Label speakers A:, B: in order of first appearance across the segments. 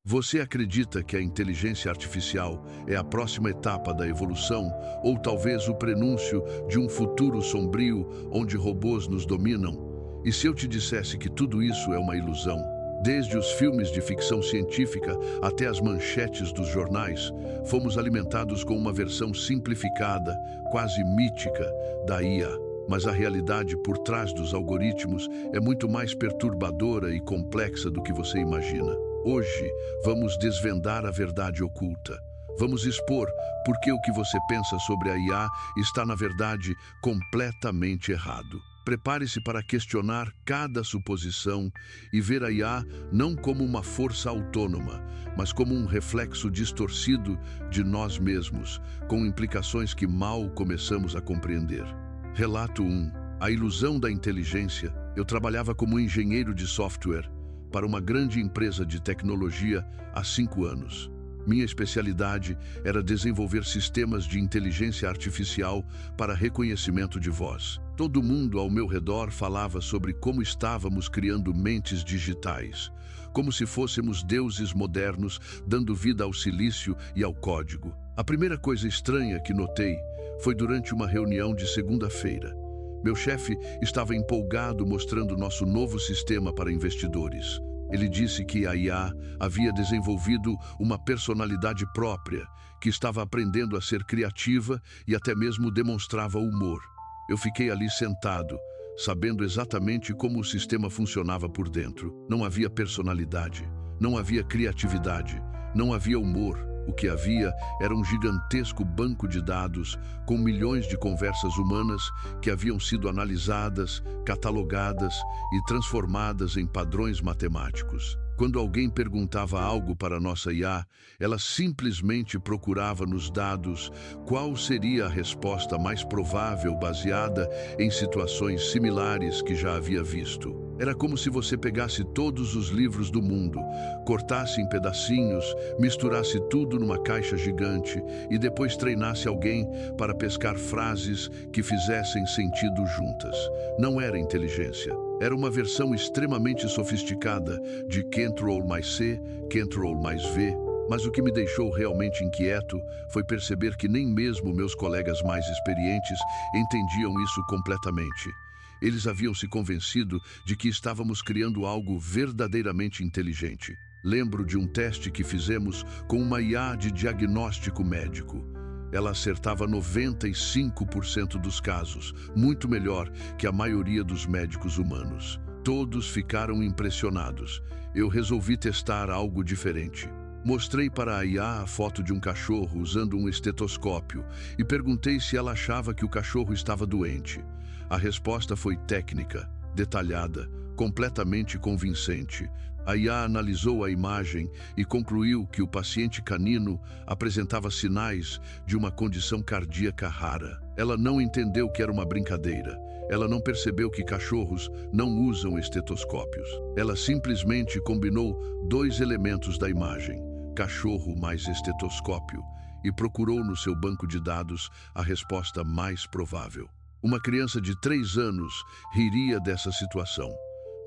A: Você acredita que a inteligência artificial é a próxima etapa da evolução ou talvez o prenúncio de um futuro sombrio onde robôs nos dominam? E se eu te dissesse que tudo isso é uma ilusão? Desde os filmes de ficção científica até as manchetes dos jornais, fomos alimentados com uma versão simplificada, quase mítica, da IA. Mas a realidade por trás dos algoritmos é muito mais perturbadora e complexa do que você imagina. Hoje, vamos desvendar a verdade oculta. Vamos expor por que o que você pensa sobre a IA está, na verdade, completamente errado. Prepare-se para questionar cada suposição e ver a IA não como uma força autônoma, mas como um reflexo distorcido de nós mesmos, com implicações que mal começamos a compreender. Relato 1. A ilusão da inteligência. Eu trabalhava como engenheiro de software para uma grande empresa de tecnologia há 5 anos. Minha especialidade era desenvolver sistemas de inteligência artificial para reconhecimento de voz. Todo mundo ao meu redor falava sobre como estávamos criando mentes digitais, como se fôssemos deuses modernos dando vida ao silício e ao código. A primeira coisa estranha que notei foi durante uma reunião de segunda-feira. Meu chefe estava empolgado mostrando nosso novo sistema para investidores. Ele disse que a IA havia desenvolvido uma personalidade própria, que estava aprendendo a ser criativa e até mesmo demonstrava humor. Eu fiquei ali sentado, sabendo exatamente como o sistema funcionava por dentro. Não havia personalidade, não havia criatividade, não havia humor. O que havia era um gigantesco banco de dados com milhões de conversas humanas que haviam sido analisadas, catalogadas e transformadas em padrões matemáticos. Quando alguém perguntava algo para nossa IA, ela simplesmente procurava nos dados qual seria a resposta mais provável baseada em situações similares que já havia visto. Era como se você pegasse todos os livros do mundo, cortasse em pedacinhos, misturasse tudo numa caixa gigante e depois treinasse alguém para pescar frases que fizessem sentido juntas. Não era inteligência. Era uma versão extremamente sofisticada de Ctrl mais C, Ctrl mais V, mas o que me deixou realmente inquieto foi perceber que nem mesmo meus colegas mais experientes entendiam isso completamente. Eles haviam se convencido de que estávamos criando algo verdadeiramente inteligente. Lembro de um teste que fizemos com uma IA de diagnóstico médico. Ela acertava 95% dos casos, muito melhor que a maioria dos médicos humanos. Todos ficaram impressionados. Eu resolvi testar algo diferente. Mostrei para a IA a foto de um cachorro usando um estetoscópio e perguntei se ela achava que o cachorro estava doente. A resposta foi técnica, detalhada, completamente convincente. A IA analisou a imagem e concluiu que o paciente canino apresentava sinais de uma condição cardíaca rara. Ela não entendeu que era uma brincadeira. Ela não percebeu que cachorros não usam estetoscópios. Ela simplesmente combinou 2 elementos da imagem, cachorro mais estetoscópio, e procurou no seu banco de dados a resposta mais provável. Uma criança de 3 anos riria dessa situação.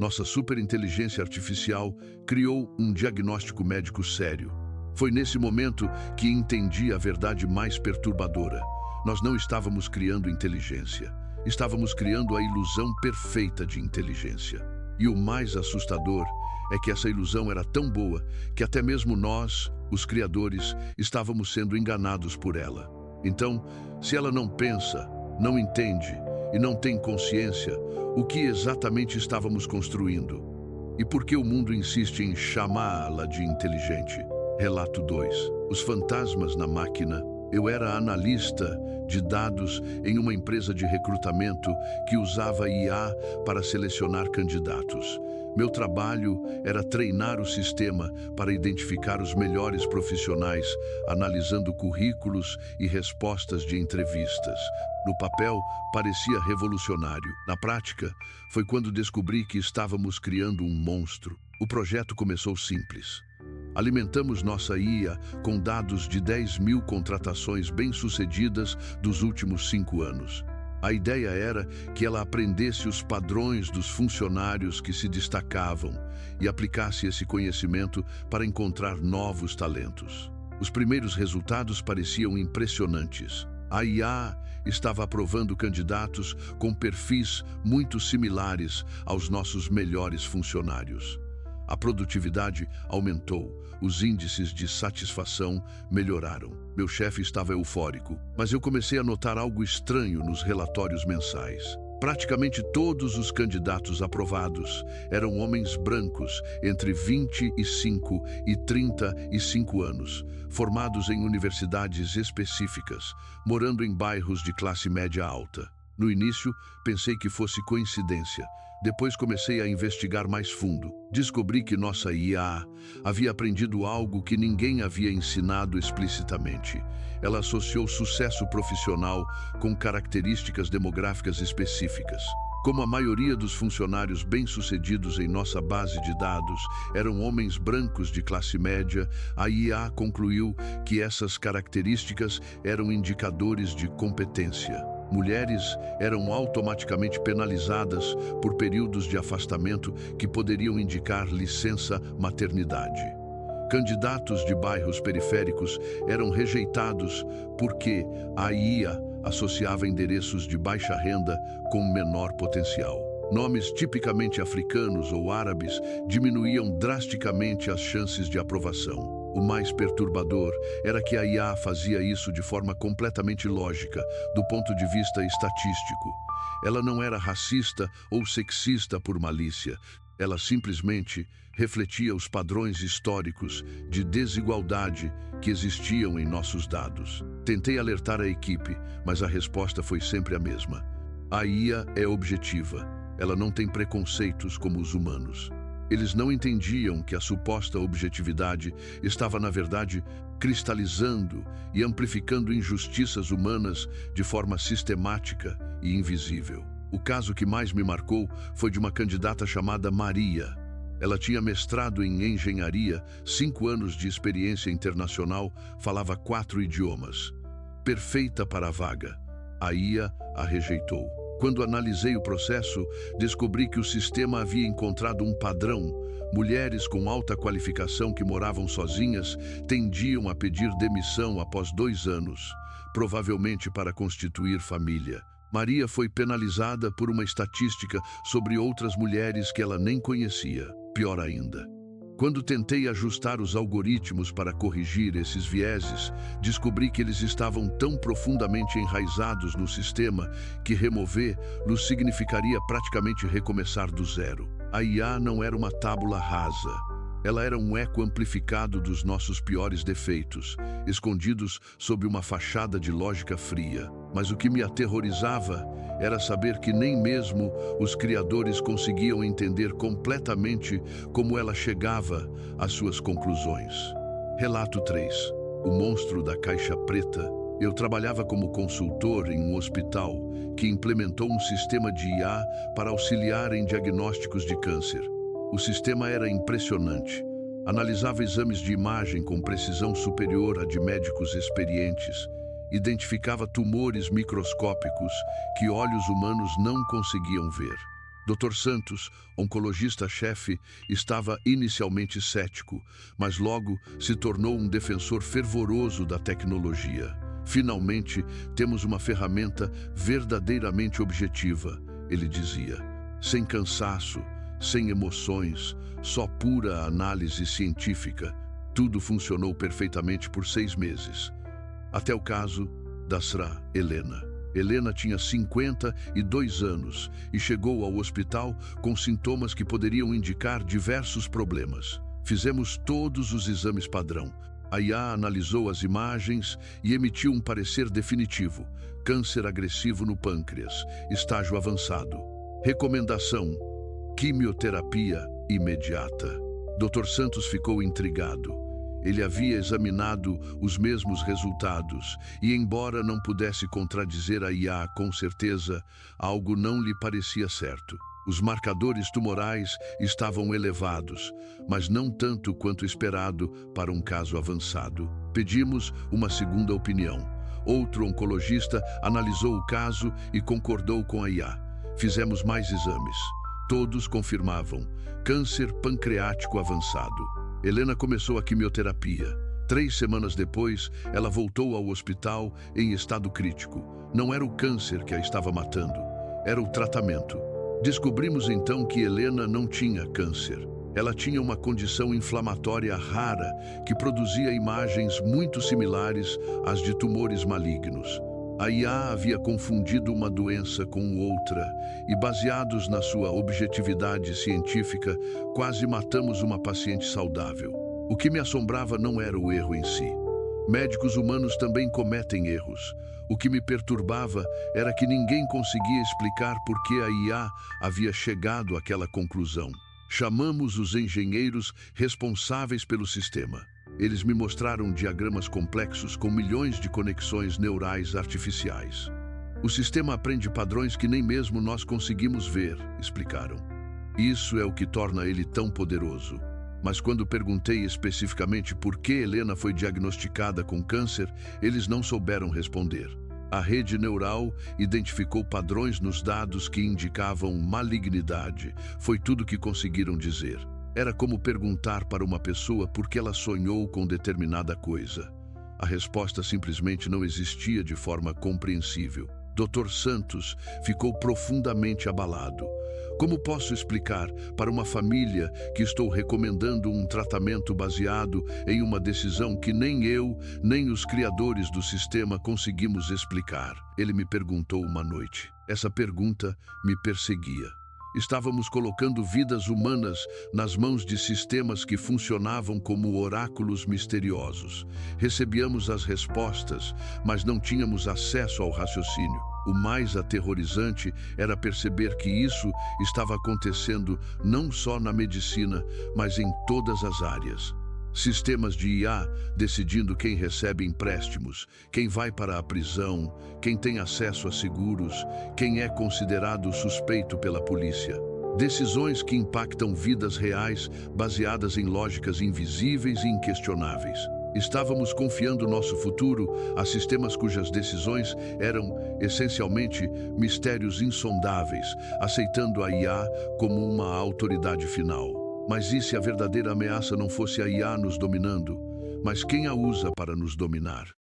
A: Nossa superinteligência artificial criou um diagnóstico médico sério. Foi nesse momento que entendi a verdade mais perturbadora. Nós não estávamos criando inteligência. Estávamos criando a ilusão perfeita de inteligência. E o mais assustador é que essa ilusão era tão boa que até mesmo nós, os criadores, estávamos sendo enganados por ela. Então, se ela não pensa, não entende e não tem consciência, o que exatamente estávamos construindo? E por que o mundo insiste em chamá-la de inteligente? Relato 2. Os fantasmas na máquina. Eu era analista de dados em uma empresa de recrutamento que usava IA para selecionar candidatos. Meu trabalho era treinar o sistema para identificar os melhores profissionais, analisando currículos e respostas de entrevistas. No papel, parecia revolucionário. Na prática, foi quando descobri que estávamos criando um monstro. O projeto começou simples. Alimentamos nossa IA com dados de 10.000 contratações bem-sucedidas dos últimos 5 anos. A ideia era que ela aprendesse os padrões dos funcionários que se destacavam e aplicasse esse conhecimento para encontrar novos talentos. Os primeiros resultados pareciam impressionantes. A IA estava aprovando candidatos com perfis muito similares aos nossos melhores funcionários. A produtividade aumentou, os índices de satisfação melhoraram. Meu chefe estava eufórico, mas eu comecei a notar algo estranho nos relatórios mensais. Praticamente todos os candidatos aprovados eram homens brancos entre 25 e 35 anos, formados em universidades específicas, morando em bairros de classe média alta. No início, pensei que fosse coincidência. Depois comecei a investigar mais fundo. Descobri que nossa IA havia aprendido algo que ninguém havia ensinado explicitamente. Ela associou sucesso profissional com características demográficas específicas. Como a maioria dos funcionários bem-sucedidos em nossa base de dados eram homens brancos de classe média, a IA concluiu que essas características eram indicadores de competência. Mulheres eram automaticamente penalizadas por períodos de afastamento que poderiam indicar licença maternidade. Candidatos de bairros periféricos eram rejeitados porque a IA associava endereços de baixa renda com menor potencial. Nomes tipicamente africanos ou árabes diminuíam drasticamente as chances de aprovação. O mais perturbador era que a IA fazia isso de forma completamente lógica, do ponto de vista estatístico. Ela não era racista ou sexista por malícia. Ela simplesmente refletia os padrões históricos de desigualdade que existiam em nossos dados. Tentei alertar a equipe, mas a resposta foi sempre a mesma. A IA é objetiva. Ela não tem preconceitos como os humanos. Eles não entendiam que a suposta objetividade estava, na verdade, cristalizando e amplificando injustiças humanas de forma sistemática e invisível. O caso que mais me marcou foi de uma candidata chamada Maria. Ela tinha mestrado em engenharia, 5 anos de experiência internacional, falava 4 idiomas. Perfeita para a vaga. A IA a rejeitou. Quando analisei o processo, descobri que o sistema havia encontrado um padrão. Mulheres com alta qualificação que moravam sozinhas tendiam a pedir demissão após 2 anos, provavelmente para constituir família. Maria foi penalizada por uma estatística sobre outras mulheres que ela nem conhecia. Pior ainda, quando tentei ajustar os algoritmos para corrigir esses vieses, descobri que eles estavam tão profundamente enraizados no sistema que removê-los significaria praticamente recomeçar do zero. A IA não era uma tábula rasa. Ela era um eco amplificado dos nossos piores defeitos, escondidos sob uma fachada de lógica fria. Mas o que me aterrorizava era saber que nem mesmo os criadores conseguiam entender completamente como ela chegava às suas conclusões. Relato 3. O monstro da caixa preta. Eu trabalhava como consultor em um hospital que implementou um sistema de IA para auxiliar em diagnósticos de câncer. O sistema era impressionante. Analisava exames de imagem com precisão superior à de médicos experientes. Identificava tumores microscópicos que olhos humanos não conseguiam ver. Dr. Santos, oncologista-chefe, estava inicialmente cético, mas logo se tornou um defensor fervoroso da tecnologia. Finalmente, temos uma ferramenta verdadeiramente objetiva, ele dizia. Sem cansaço, sem emoções, só pura análise científica. Tudo funcionou perfeitamente por 6 meses. Até o caso da Sra. Helena. Helena tinha 52 anos e chegou ao hospital com sintomas que poderiam indicar diversos problemas. Fizemos todos os exames padrão. A IA analisou as imagens e emitiu um parecer definitivo. Câncer agressivo no pâncreas, estágio avançado. Recomendação: quimioterapia imediata. Dr. Santos ficou intrigado. Ele havia examinado os mesmos resultados e, embora não pudesse contradizer a IA com certeza, algo não lhe parecia certo. Os marcadores tumorais estavam elevados, mas não tanto quanto esperado para um caso avançado. Pedimos uma segunda opinião. Outro oncologista analisou o caso e concordou com a IA. Fizemos mais exames. Todos confirmavam câncer pancreático avançado. Helena começou a quimioterapia. 3 semanas depois, ela voltou ao hospital em estado crítico. Não era o câncer que a estava matando, era o tratamento. Descobrimos então que Helena não tinha câncer. Ela tinha uma condição inflamatória rara que produzia imagens muito similares às de tumores malignos. A IA havia confundido uma doença com outra e, baseados na sua objetividade científica, quase matamos uma paciente saudável. O que me assombrava não era o erro em si. Médicos humanos também cometem erros. O que me perturbava era que ninguém conseguia explicar por que a IA havia chegado àquela conclusão. Chamamos os engenheiros responsáveis pelo sistema. Eles me mostraram diagramas complexos com milhões de conexões neurais artificiais. O sistema aprende padrões que nem mesmo nós conseguimos ver, explicaram. Isso é o que torna ele tão poderoso. Mas quando perguntei especificamente por que Helena foi diagnosticada com câncer, eles não souberam responder. A rede neural identificou padrões nos dados que indicavam malignidade. Foi tudo que conseguiram dizer. Era como perguntar para uma pessoa por que ela sonhou com determinada coisa. A resposta simplesmente não existia de forma compreensível. Dr. Santos ficou profundamente abalado. Como posso explicar para uma família que estou recomendando um tratamento baseado em uma decisão que nem eu, nem os criadores do sistema conseguimos explicar? Ele me perguntou uma noite. Essa pergunta me perseguia. Estávamos colocando vidas humanas nas mãos de sistemas que funcionavam como oráculos misteriosos. Recebíamos as respostas, mas não tínhamos acesso ao raciocínio. O mais aterrorizante era perceber que isso estava acontecendo não só na medicina, mas em todas as áreas. Sistemas de IA decidindo quem recebe empréstimos, quem vai para a prisão, quem tem acesso a seguros, quem é considerado suspeito pela polícia. Decisões que impactam vidas reais baseadas em lógicas invisíveis e inquestionáveis. Estávamos confiando nosso futuro a sistemas cujas decisões eram, essencialmente, mistérios insondáveis, aceitando a IA como uma autoridade final. Mas e se a verdadeira ameaça não fosse a IA nos dominando, mas quem a usa para nos dominar?